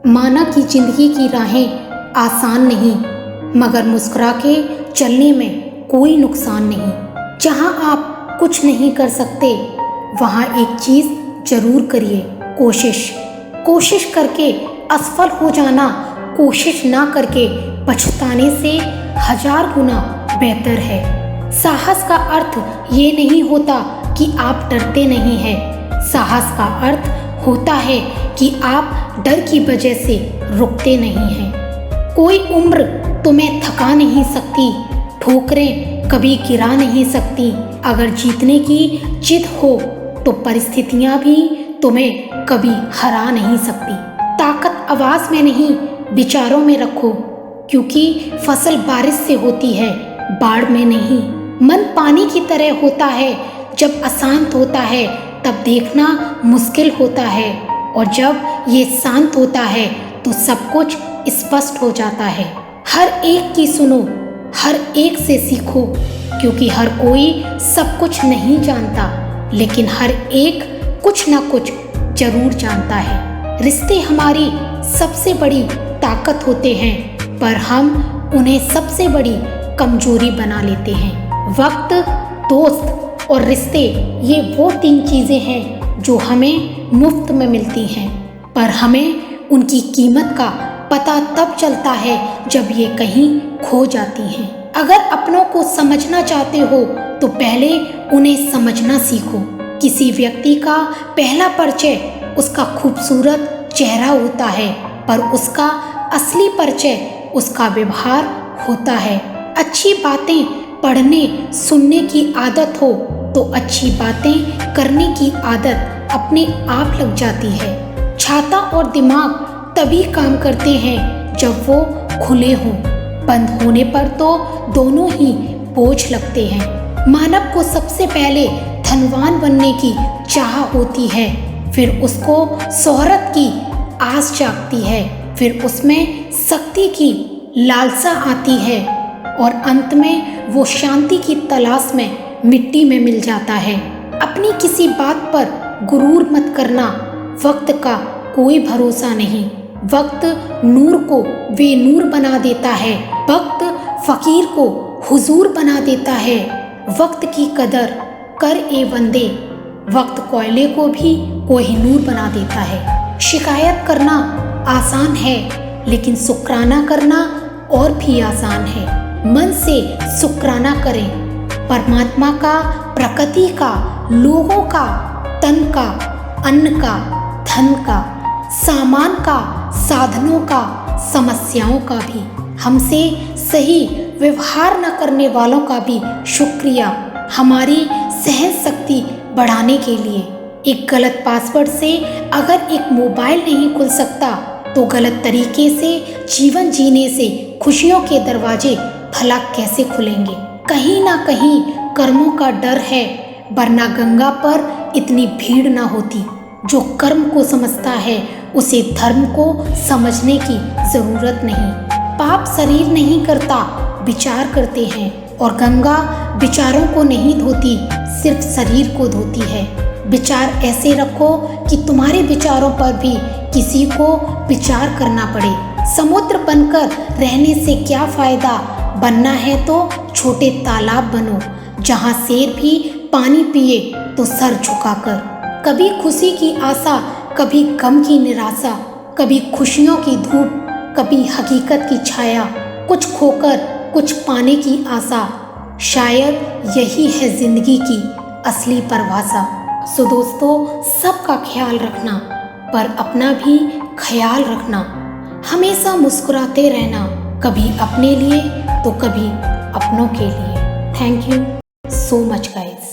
माना कि जिंदगी की राहें आसान नहीं, मगर मुस्कुरा के चलने में कोई नुकसान नहीं। जहां आप कुछ नहीं कर सकते, वहां एक चीज जरूर करिए, कोशिश। कोशिश करके असफल हो जाना, कोशिश ना करके पछताने से 1000 गुना बेहतर है। साहस का अर्थ ये नहीं होता कि आप डरते नहीं हैं। साहस का अर्थ होता है कि आप डर की वजह से रुकते नहीं हैं। कोई उम्र तुम्हें थका नहीं सकती, ठोकरें कभी गिरा नहीं सकती। अगर जीतने की जिद हो तो परिस्थितियां भी तुम्हें कभी हरा नहीं सकती। ताकत आवाज में नहीं, विचारों में रखो, क्योंकि फसल बारिश से होती है, बाढ़ में नहीं। मन पानी की तरह होता है, जब अशांत होता है तब देखना मुश्किल होता है, और जब ये शांत होता है तो सब कुछ स्पष्ट हो जाता है। हर एक की सुनो, हर एक से सीखो, क्योंकि हर कोई सब कुछ नहीं जानता, लेकिन हर एक कुछ ना कुछ जरूर जानता है। रिश्ते हमारी सबसे बड़ी ताकत होते हैं, पर हम उन्हें सबसे बड़ी कमजोरी बना लेते हैं। वक्त, दोस्त और रिश्ते, ये वो 3 चीजें हैं जो हमें मुफ्त में मिलती हैं, पर हमें उनकी कीमत का पता तब चलता है जब ये कहीं खो जाती हैं। अगर अपनों को समझना चाहते हो तो पहले उन्हें समझना सीखो। किसी व्यक्ति का पहला परिचय उसका खूबसूरत चेहरा होता है, पर उसका असली परिचय उसका व्यवहार होता है। अच्छी बातें पढ़ने सुनने की आदत हो तो अच्छी बातें करने की आदत अपने आप लग जाती है। छाता और दिमाग तभी काम करते हैं जब वो खुले हों, बंद होने पर तो दोनों ही बोझ लगते हैं। मानव को सबसे पहले धनवान बनने की चाह होती है, फिर उसको शोहरत की आस जागती है, फिर उसमें शक्ति की लालसा आती है, और अंत में वो शांति की तलाश में मिट्टी में मिल जाता है। अपनी किसी बात पर गुरूर मत करना, वक्त का कोई भरोसा नहीं। वक्त नूर को बेनूर बना देता है, वक्त फकीर को हुजूर बना देता है। वक्त की कदर कर ए बंदे, वक्त कोयले को भी कोहिनूर बना देता है। शिकायत करना आसान है, लेकिन शुक्राना करना और भी आसान है। मन से शुक्राना करें, परमात्मा का, प्रकृति का, लोगों का, तन का, अन्न का, धन का, सामान का, साधनों का, समस्याओं का भी। हमसे सही व्यवहार न करने वालों का भी शुक्रिया, हमारी सहन शक्ति बढ़ाने के लिए। एक गलत पासवर्ड से अगर एक मोबाइल नहीं खुल सकता, तो गलत तरीके से जीवन जीने से खुशियों के दरवाजे भला कैसे खुलेंगे। कहीं ना कहीं कर्मों का डर है, वरना गंगा पर इतनी भीड़ ना होती। जो कर्म को समझता है उसे धर्म को समझने की जरूरत नहीं। पाप शरीर नहीं करता, विचार करते हैं, और गंगा विचारों को नहीं धोती, सिर्फ शरीर को धोती है। विचार ऐसे रखो कि तुम्हारे विचारों पर भी किसी को विचार करना पड़े। समुद्र बनकर रहने से क्या फायदा, बनना है तो छोटे तालाब बनो, जहां शेर भी पानी पिए तो सर झुकाकर। कभी खुशी की आशा, कभी गम की निराशा, कभी खुशियों की धूप, कभी हकीकत की छाया। कुछ खोकर कुछ पाने की आशा, शायद यही है जिंदगी की असली परिभाषा। सो दोस्तों, सबका ख्याल रखना, पर अपना भी ख्याल रखना। हमेशा मुस्कुराते रहना, कभी अपने लिए तो कभी अपनों के लिए। Thank you so much guys.